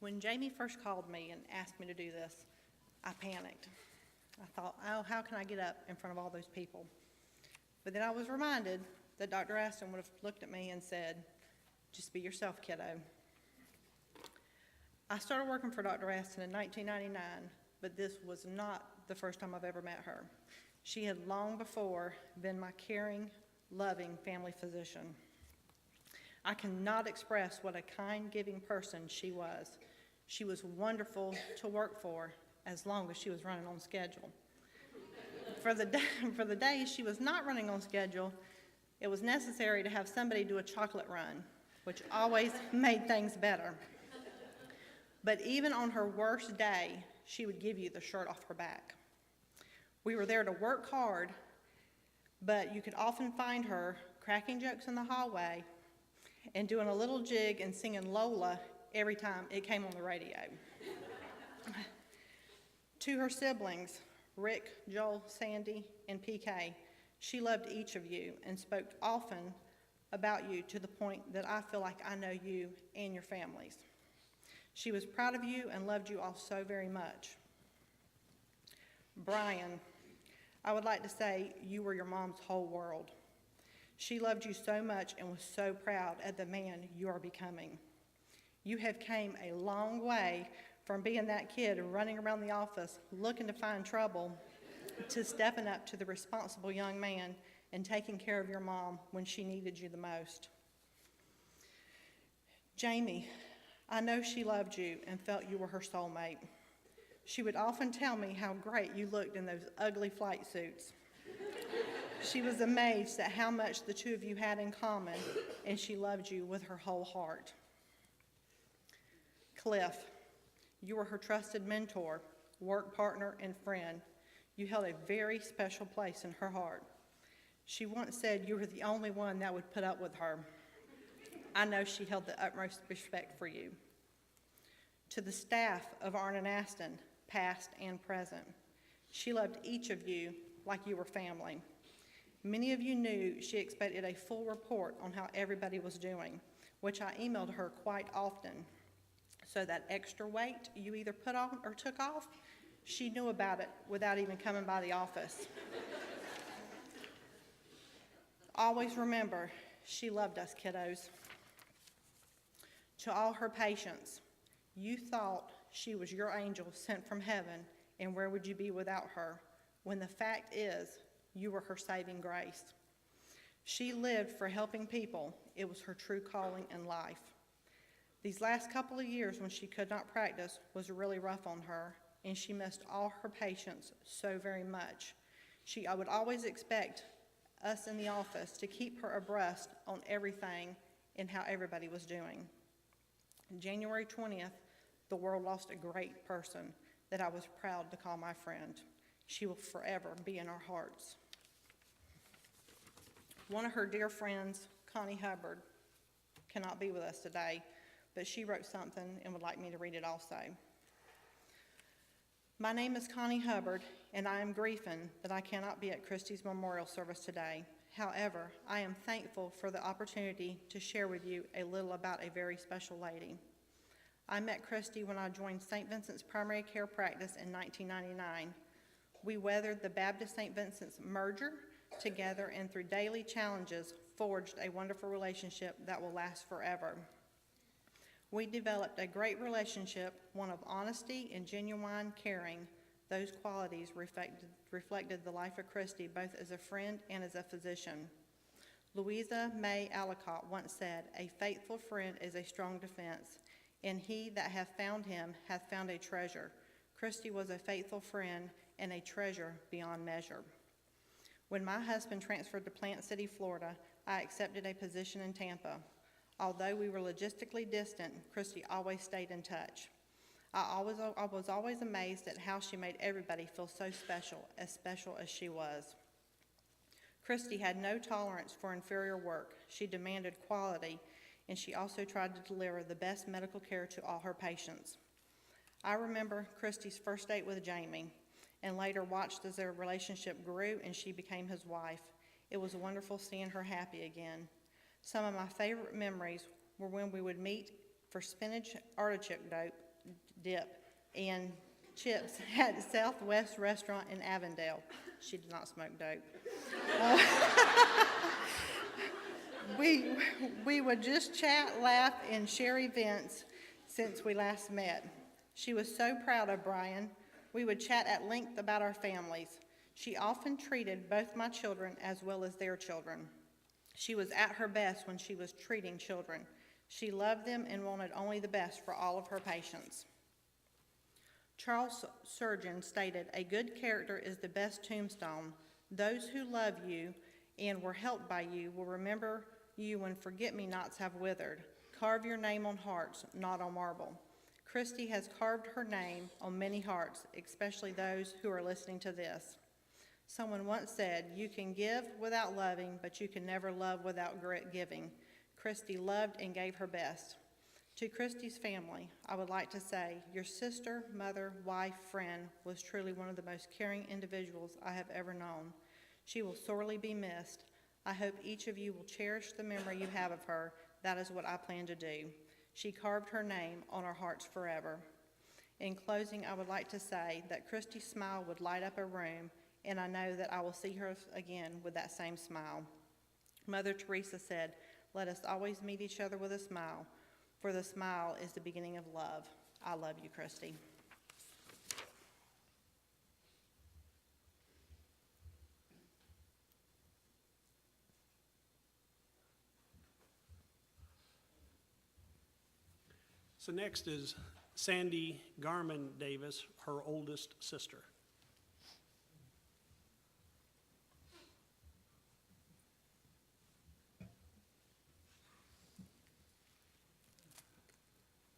When Jamie first called me and asked me to do this, I panicked. I thought, oh, how can I get up in front of all those people? But then I was reminded that Dr. Aston would have looked at me and said, just be yourself, kiddo. I started working for Dr. Aston in 1999, but this was not the first time I've ever met her. She had long before been my caring, loving family physician. I cannot express what a kind, giving person she was. She was wonderful to work for as long as she was running on schedule. For the days she was not running on schedule, it was necessary to have somebody do a chocolate run, which always made things better. But even on her worst day, she would give you the shirt off her back. We were there to work hard, but you could often find her cracking jokes in the hallway and doing a little jig and singing Lola every time it came on the radio. To her siblings, Rick, Joel, Sandy, and PK, she loved each of you and spoke often about you to the point that I feel like I know you and your families. She was proud of you and loved you all so very much. Brian, I would like to say you were your mom's whole world. She loved you so much and was so proud of the man you are becoming. You have came a long way from being that kid running around the office looking to find trouble to stepping up to the responsible young man and taking care of your mom when she needed you the most. Jamie, I know she loved you and felt you were her soulmate. She would often tell me how great you looked in those ugly flight suits. She was amazed at how much the two of you had in common, and she loved you with her whole heart. Cliff, you were her trusted mentor, work partner, and friend. You held a very special place in her heart. She once said you were the only one that would put up with her. I know she held the utmost respect for you. To the staff of Arnon Aston, past and present, she loved each of you like you were family. Many of you knew she expected a full report on how everybody was doing, which I emailed her quite often. So that extra weight you either put on or took off, she knew about it without even coming by the office. Always remember, she loved us kiddos. To all her patients, you thought she was your angel sent from heaven, and where would you be without her? When the fact is, you were her saving grace. She lived for helping people. It was her true calling in life. These last couple of years when she could not practice was really rough on her, and she missed all her patients so very much. I would always expect us in the office to keep her abreast on everything and how everybody was doing. January 20th, the world lost a great person that I was proud to call my friend. She will forever be in our hearts. One of her dear friends, Connie Hubbard, cannot be with us today, but she wrote something and would like me to read it also. My name is Connie Hubbard, and I am grieving that I cannot be at Kristi's memorial service today. However, I am thankful for the opportunity to share with you a little about a very special lady. I met Kristi when I joined St. Vincent's primary care practice in 1999. We weathered the Baptist St. Vincent's merger together, and through daily challenges, forged a wonderful relationship that will last forever. We developed a great relationship, one of honesty and genuine caring. Those qualities reflected the life of Kristi, both as a friend and as a physician. Louisa May Alcott once said, "A faithful friend is a strong defense, and he that hath found him hath found a treasure." Kristi was a faithful friend and a treasure beyond measure. When my husband transferred to Plant City, Florida, I accepted a position in Tampa. Although we were logistically distant, Kristi always stayed in touch. I was always amazed at how she made everybody feel so special as she was. Kristi had no tolerance for inferior work. She demanded quality, and she also tried to deliver the best medical care to all her patients. I remember Kristi's first date with Jamie, and later watched as their relationship grew and she became his wife. It was wonderful seeing her happy again. Some of my favorite memories were when we would meet for spinach artichoke dip and chips at Southwest Restaurant in Avondale. She did not smoke dope. We would just chat, laugh, and share events since we last met. She was so proud of Brian. We would chat at length about our families. She often treated both my children as well as their children. She was at her best when she was treating children. She loved them and wanted only the best for all of her patients. Charles Surgeon stated, "A good character is the best tombstone. Those who love you and were helped by you will remember you when forget-me-nots have withered. Carve your name on hearts, not on marble." Kristi has carved her name on many hearts, especially those who are listening to this. Someone once said, "You can give without loving, but you can never love without giving." Kristi loved and gave her best. To Kristi's family, I would like to say, your sister, mother, wife, friend was truly one of the most caring individuals I have ever known. She will sorely be missed. I hope each of you will cherish the memory you have of her. That is what I plan to do. She carved her name on our hearts forever. In closing, I would like to say that Kristi's smile would light up a room, and I know that I will see her again with that same smile. Mother Teresa said, "Let us always meet each other with a smile, for the smile is the beginning of love." I love you, Kristi. So next is Sandy Garman Davis, her oldest sister.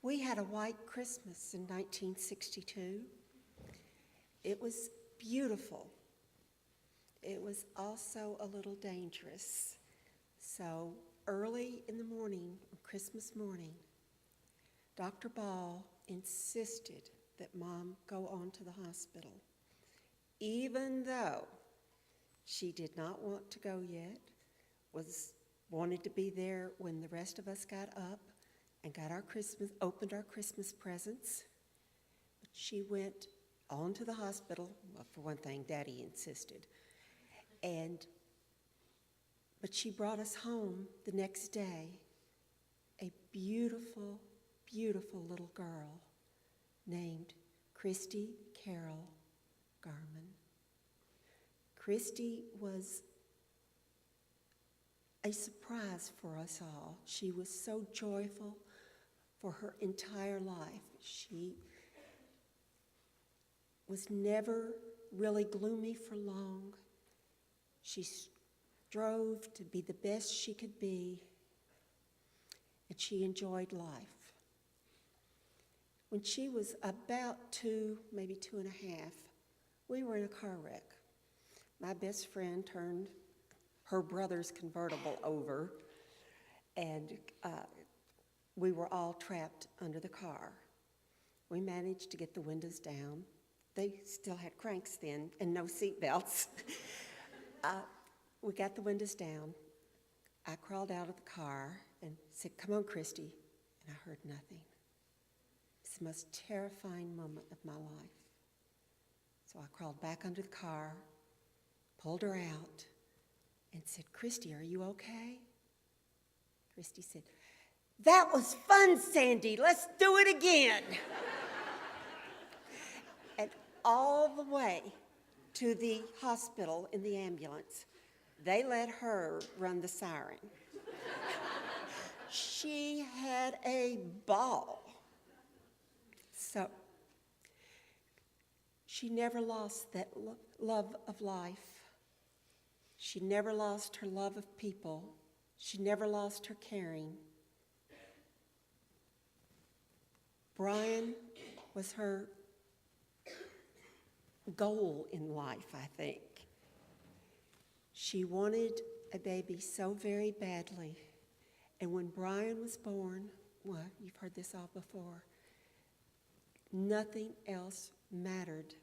We had a white Christmas in 1962. It was beautiful. It was also a little dangerous. So early in the morning, on Christmas morning, Dr. Ball insisted that Mom go on to the hospital, even though she did not want to go yet, wanted to be there when the rest of us got up and opened our Christmas presents. But she went on to the hospital. Well, for one thing, Daddy insisted. But she brought us home the next day a beautiful, beautiful little girl named Kristi Carol Garman. Kristi was a surprise for us all. She was so joyful for her entire life. She was never really gloomy for long. She strove to be the best she could be, and she enjoyed life. When she was about 2, maybe 2.5, we were in a car wreck. My best friend turned her brother's convertible over, and we were all trapped under the car. We managed to get the windows down. They still had cranks then and no seat belts. We got the windows down. I crawled out of the car and said, "Come on, Kristi," and I heard nothing. It's the most terrifying moment of my life. So I crawled back under the car, pulled her out, and said, "Kristi, are you okay?" Kristi said, "That was fun, Sandy. Let's do it again." And all the way to the hospital in the ambulance, they let her run the siren. She had a ball. So she never lost that love of life. She never lost her love of people. She never lost her caring. Brian was her goal in life, I think. She wanted a baby so very badly. And when Brian was born, well, you've heard this all before, nothing else mattered